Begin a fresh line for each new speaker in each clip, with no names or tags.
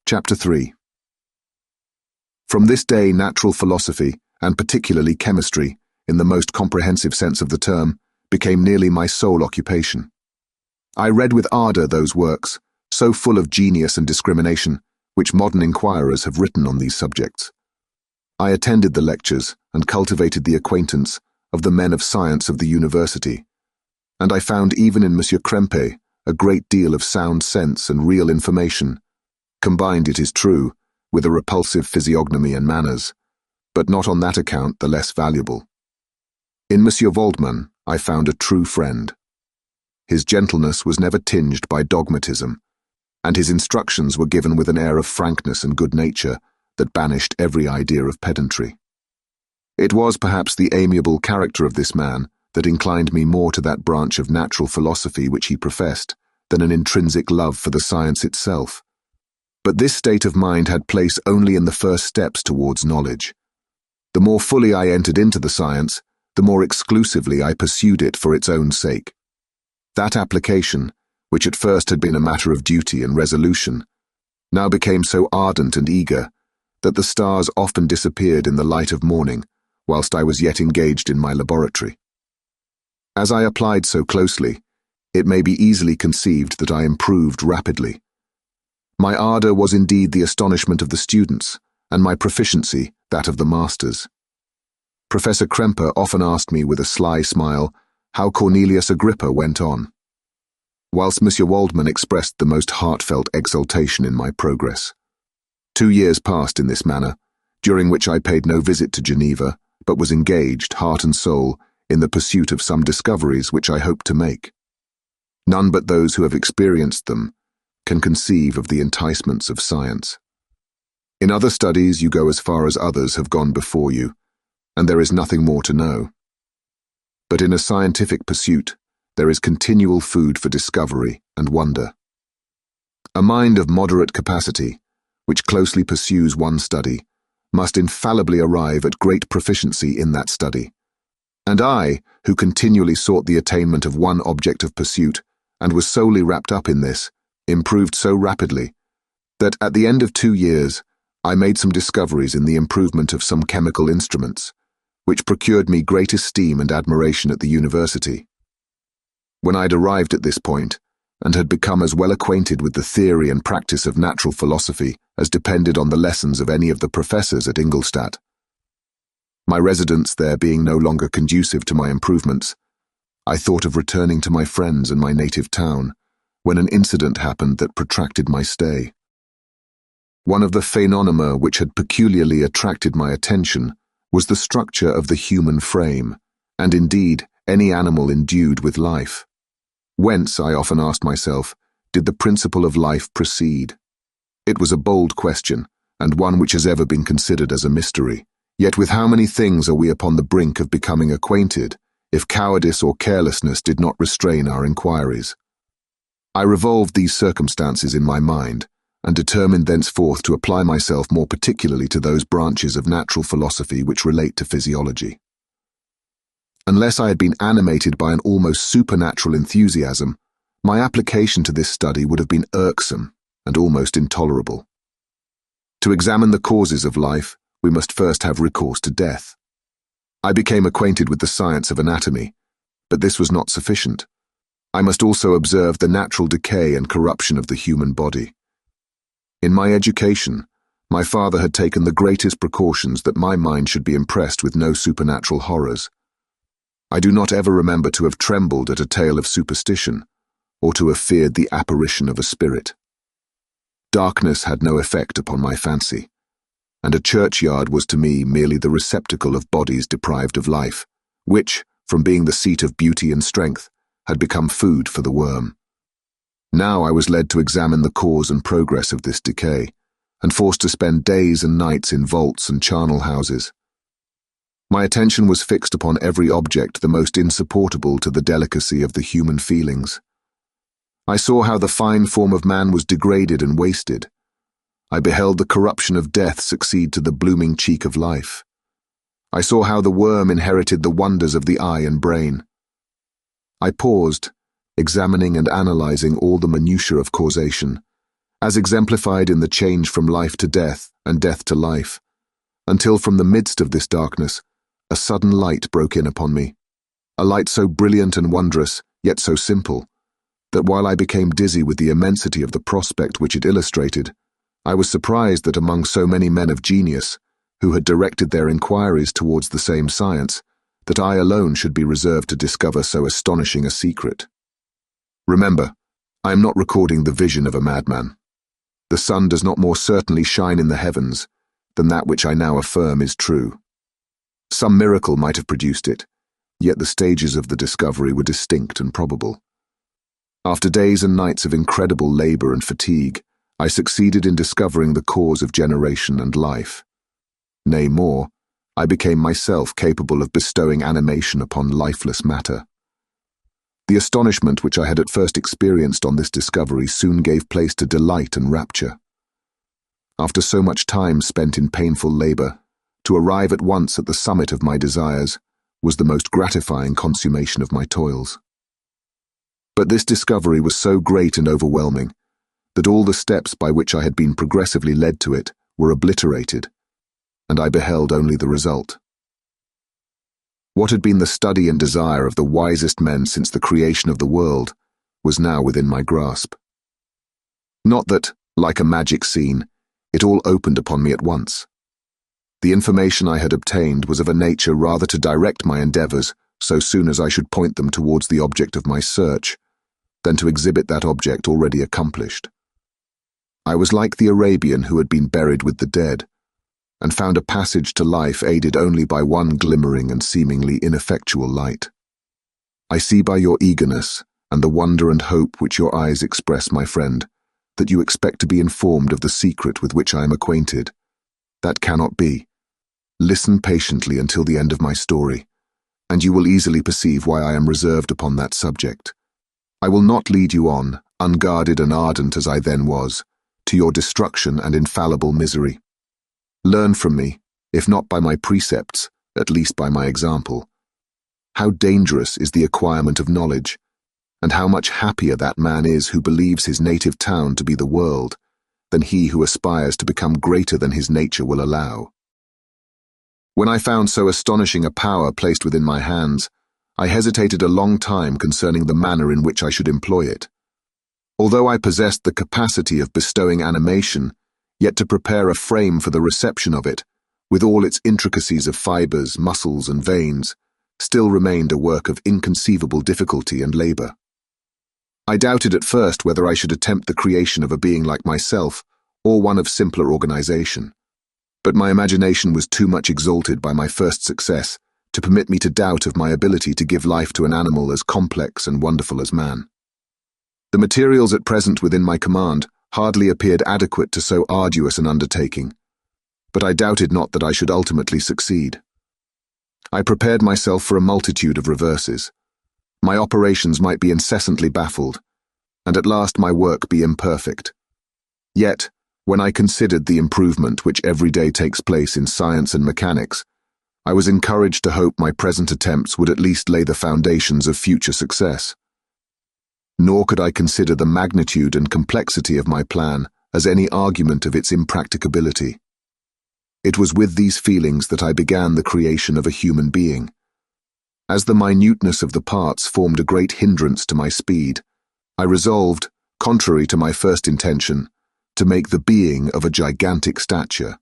Chapter 3. From this day, natural philosophy, and particularly chemistry, in the most comprehensive sense of the term, became nearly my sole occupation. I read with ardour those works, so full of genius and discrimination, which modern inquirers have written on these subjects. I attended the lectures and cultivated the acquaintance of the men of science of the university, and I found even in Monsieur Krempe a great deal of sound sense and real information, combined, it is true, with a repulsive physiognomy and manners, but not on that account the less valuable. In Monsieur Waldman I found a true friend. His gentleness was never tinged by dogmatism, and his instructions were given with an air of frankness and good nature that banished every idea of pedantry. It was perhaps the amiable character of this man that inclined me more to that branch of natural philosophy which he professed than an intrinsic love for the science itself. But this state of mind had place only in the first steps towards knowledge. The more fully I entered into the science, the more exclusively I pursued it for its own sake. That application, which at first had been a matter of duty and resolution, now became so ardent and eager that the stars often disappeared in the light of morning whilst I was yet engaged in my laboratory. As I applied so closely, it may be easily conceived that I improved rapidly. My ardour was indeed the astonishment of the students, and my proficiency that of the masters. Professor Krempe often asked me with a sly smile how Cornelius Agrippa went on, whilst Monsieur Waldman expressed the most heartfelt exultation in my progress. 2 years passed in this manner, during which I paid no visit to Geneva, but was engaged, heart and soul, in the pursuit of some discoveries which I hoped to make. None but those who have experienced them can conceive of the enticements of science. In other studies you go as far as others have gone before you, and there is nothing more to know. But in a scientific pursuit, there is continual food for discovery and wonder. A mind of moderate capacity, which closely pursues one study, must infallibly arrive at great proficiency in that study. And I, who continually sought the attainment of one object of pursuit, and was solely wrapped up in this, improved so rapidly, that at the end of 2 years, I made some discoveries in the improvement of some chemical instruments, which procured me great esteem and admiration at the university. When I had arrived at this point, and had become as well acquainted with the theory and practice of natural philosophy as depended on the lessons of any of the professors at Ingolstadt, my residence there being no longer conducive to my improvements, I thought of returning to my friends and my native town, when an incident happened that protracted my stay. One of the phenomena which had peculiarly attracted my attention was the structure of the human frame, and indeed any animal endued with life. Whence, I often asked myself, did the principle of life proceed? It was a bold question, and one which has ever been considered as a mystery. Yet with how many things are we upon the brink of becoming acquainted, if cowardice or carelessness did not restrain our inquiries? I revolved these circumstances in my mind, and determined thenceforth to apply myself more particularly to those branches of natural philosophy which relate to physiology. Unless I had been animated by an almost supernatural enthusiasm, my application to this study would have been irksome and almost intolerable. To examine the causes of life, we must first have recourse to death. I became acquainted with the science of anatomy, but this was not sufficient. I must also observe the natural decay and corruption of the human body. In my education, my father had taken the greatest precautions that my mind should be impressed with no supernatural horrors. I do not ever remember to have trembled at a tale of superstition, or to have feared the apparition of a spirit. Darkness had no effect upon my fancy, and a churchyard was to me merely the receptacle of bodies deprived of life, which, from being the seat of beauty and strength, had become food for the worm. Now I was led to examine the cause and progress of this decay, and forced to spend days and nights in vaults and charnel houses. My attention was fixed upon every object the most insupportable to the delicacy of the human feelings. I saw how the fine form of man was degraded and wasted. I beheld the corruption of death succeed to the blooming cheek of life. I saw how the worm inherited the wonders of the eye and brain. I paused, examining and analyzing all the minutiae of causation, as exemplified in the change from life to death and death to life, until from the midst of this darkness, a sudden light broke in upon me, a light so brilliant and wondrous, yet so simple, that while I became dizzy with the immensity of the prospect which it illustrated, I was surprised that among so many men of genius, who had directed their inquiries towards the same science, that I alone should be reserved to discover so astonishing a secret. Remember, I am not recording the vision of a madman. The sun does not more certainly shine in the heavens than that which I now affirm is true. Some miracle might have produced it, yet the stages of the discovery were distinct and probable. After days and nights of incredible labor and fatigue, I succeeded in discovering the cause of generation and life. Nay, more, I became myself capable of bestowing animation upon lifeless matter. The astonishment which I had at first experienced on this discovery soon gave place to delight and rapture. After so much time spent in painful labor, to arrive at once at the summit of my desires was the most gratifying consummation of my toils. But this discovery was so great and overwhelming that all the steps by which I had been progressively led to it were obliterated, and I beheld only the result. What had been the study and desire of the wisest men since the creation of the world was now within my grasp. Not that, like a magic scene, it all opened upon me at once. The information I had obtained was of a nature rather to direct my endeavors so soon as I should point them towards the object of my search, than to exhibit that object already accomplished. I was like the Arabian who had been buried with the dead, and found a passage to life aided only by one glimmering and seemingly ineffectual light. I see by your eagerness, and the wonder and hope which your eyes express, my friend, that you expect to be informed of the secret with which I am acquainted. That cannot be. Listen patiently until the end of my story, and you will easily perceive why I am reserved upon that subject. I will not lead you on, unguarded and ardent as I then was, to your destruction and infallible misery. Learn from me, if not by my precepts, at least by my example. How dangerous is the acquirement of knowledge, and how much happier that man is who believes his native town to be the world, than he who aspires to become greater than his nature will allow. When I found so astonishing a power placed within my hands, I hesitated a long time concerning the manner in which I should employ it. Although I possessed the capacity of bestowing animation, yet to prepare a frame for the reception of it, with all its intricacies of fibers, muscles, and veins, still remained a work of inconceivable difficulty and labor. I doubted at first whether I should attempt the creation of a being like myself, or one of simpler organization. But my imagination was too much exalted by my first success to permit me to doubt of my ability to give life to an animal as complex and wonderful as man. The materials at present within my command hardly appeared adequate to so arduous an undertaking, but I doubted not that I should ultimately succeed. I prepared myself for a multitude of reverses. My operations might be incessantly baffled, and at last my work be imperfect. Yet, when I considered the improvement which every day takes place in science and mechanics, I was encouraged to hope my present attempts would at least lay the foundations of future success. Nor could I consider the magnitude and complexity of my plan as any argument of its impracticability. It was with these feelings that I began the creation of a human being. As the minuteness of the parts formed a great hindrance to my speed, I resolved, contrary to my first intention, to make the being of a gigantic stature,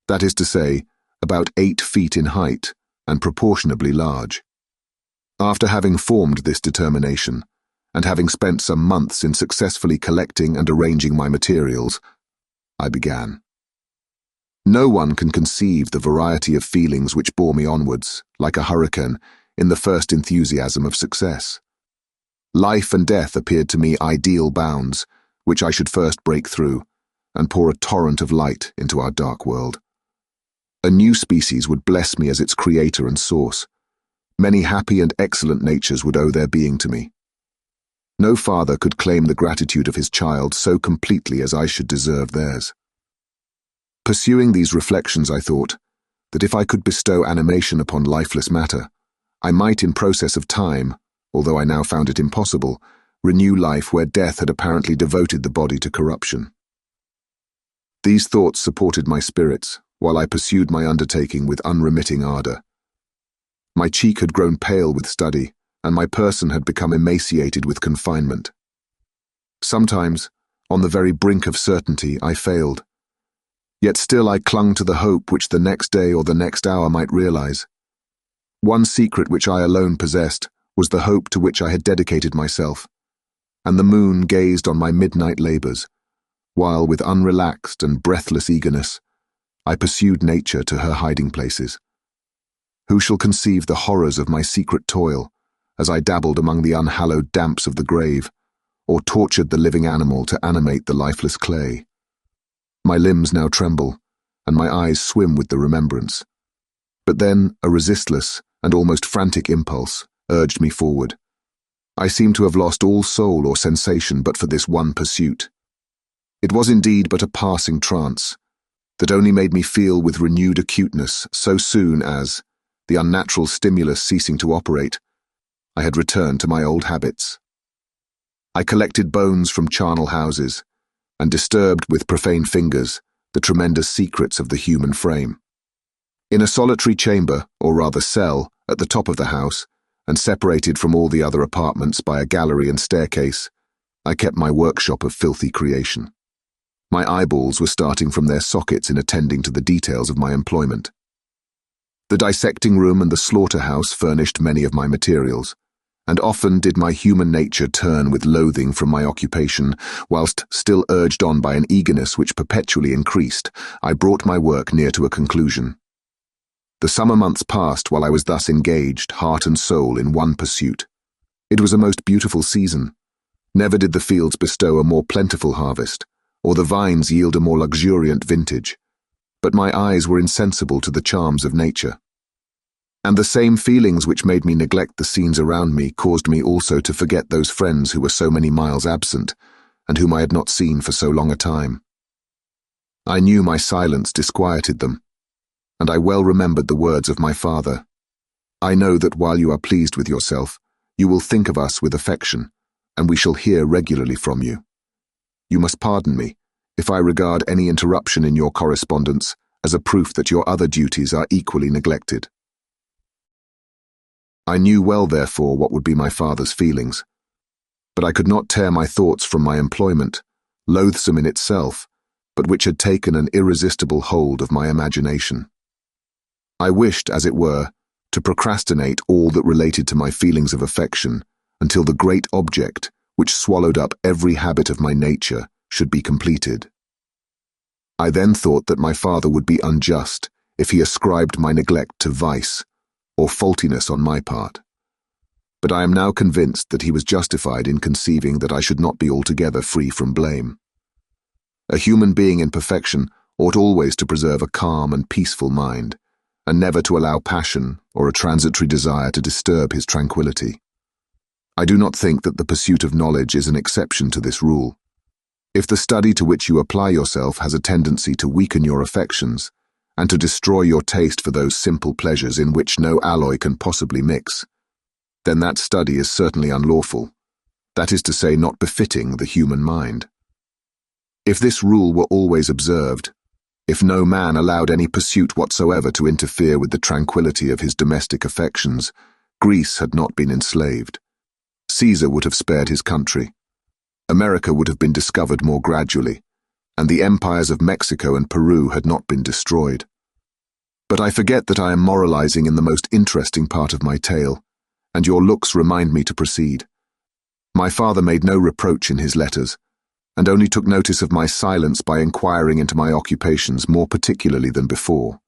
that is to say, about 8 feet in height and proportionably large. After having formed this determination, and having spent some months in successfully collecting and arranging my materials, I began. No one can conceive the variety of feelings which bore me onwards, like a hurricane, in the first enthusiasm of success. Life and death appeared to me ideal bounds, which I should first break through, and pour a torrent of light into our dark world. A new species would bless me as its creator and source. Many happy and excellent natures would owe their being to me. No father could claim the gratitude of his child so completely as I should deserve theirs. Pursuing these reflections, I thought that if I could bestow animation upon lifeless matter, I might in process of time, although I now found it impossible, renew life where death had apparently devoted the body to corruption. These thoughts supported my spirits, while I pursued my undertaking with unremitting ardor. My cheek had grown pale with study, and my person had become emaciated with confinement. Sometimes, on the very brink of certainty, I failed. Yet still I clung to the hope which the next day or the next hour might realize. One secret which I alone possessed was the hope to which I had dedicated myself, and the moon gazed on my midnight labors, while with unrelaxed and breathless eagerness, I pursued nature to her hiding places. Who shall conceive the horrors of my secret toil, as I dabbled among the unhallowed damps of the grave, or tortured the living animal to animate the lifeless clay? My limbs now tremble, and my eyes swim with the remembrance. But then a resistless and almost frantic impulse urged me forward. I seemed to have lost all soul or sensation but for this one pursuit. It was indeed but a passing trance, that only made me feel with renewed acuteness so soon as, the unnatural stimulus ceasing to operate, I had returned to my old habits. I collected bones from charnel houses, and disturbed with profane fingers the tremendous secrets of the human frame. In a solitary chamber, or rather cell, at the top of the house, and separated from all the other apartments by a gallery and staircase, I kept my workshop of filthy creation. My eyeballs were starting from their sockets in attending to the details of my employment. The dissecting room and the slaughterhouse furnished many of my materials, and often did my human nature turn with loathing from my occupation, whilst, still urged on by an eagerness which perpetually increased, I brought my work near to a conclusion. The summer months passed while I was thus engaged, heart and soul, in one pursuit. It was a most beautiful season. Never did the fields bestow a more plentiful harvest, or the vines yield a more luxuriant vintage, but my eyes were insensible to the charms of nature. And the same feelings which made me neglect the scenes around me caused me also to forget those friends who were so many miles absent, and whom I had not seen for so long a time. I knew my silence disquieted them, and I well remembered the words of my father. I know that while you are pleased with yourself, you will think of us with affection, and we shall hear regularly from you. You must pardon me if I regard any interruption in your correspondence as a proof that your other duties are equally neglected. I knew well, therefore, what would be my father's feelings, but I could not tear my thoughts from my employment, loathsome in itself, but which had taken an irresistible hold of my imagination. I wished, as it were, to procrastinate all that related to my feelings of affection until the great object, which swallowed up every habit of my nature, should be completed. I then thought that my father would be unjust if he ascribed my neglect to vice, or faultiness on my part. But I am now convinced that he was justified in conceiving that I should not be altogether free from blame. A human being in perfection ought always to preserve a calm and peaceful mind, and never to allow passion or a transitory desire to disturb his tranquility. I do not think that the pursuit of knowledge is an exception to this rule. If the study to which you apply yourself has a tendency to weaken your affections, and to destroy your taste for those simple pleasures in which no alloy can possibly mix, then that study is certainly unlawful, that is to say, not befitting the human mind. If this rule were always observed, if no man allowed any pursuit whatsoever to interfere with the tranquility of his domestic affections, Greece had not been enslaved. Caesar would have spared his country. America would have been discovered more gradually, and the empires of Mexico and Peru had not been destroyed. But I forget that I am moralizing in the most interesting part of my tale, and your looks remind me to proceed. My father made no reproach in his letters, and only took notice of my silence by inquiring into my occupations more particularly than before.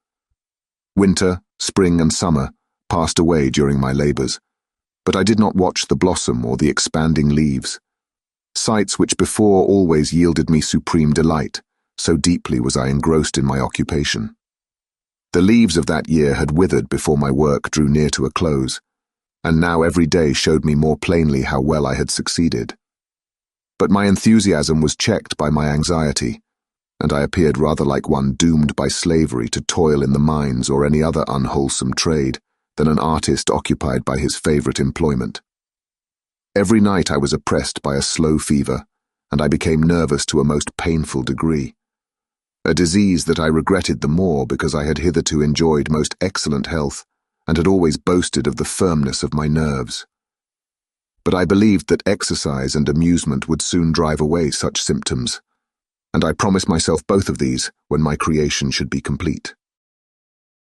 Winter, spring, and summer passed away during my labors, but I did not watch the blossom or the expanding leaves, sights which before always yielded me supreme delight, so deeply was I engrossed in my occupation. The leaves of that year had withered before my work drew near to a close, and now every day showed me more plainly how well I had succeeded. But my enthusiasm was checked by my anxiety, and I appeared rather like one doomed by slavery to toil in the mines or any other unwholesome trade than an artist occupied by his favorite employment. Every night I was oppressed by a slow fever, and I became nervous to a most painful degree. a disease that I regretted the more because I had hitherto enjoyed most excellent health and had always boasted of the firmness of my nerves. But I believed that exercise and amusement would soon drive away such symptoms, and I promised myself both of these when my creation should be complete.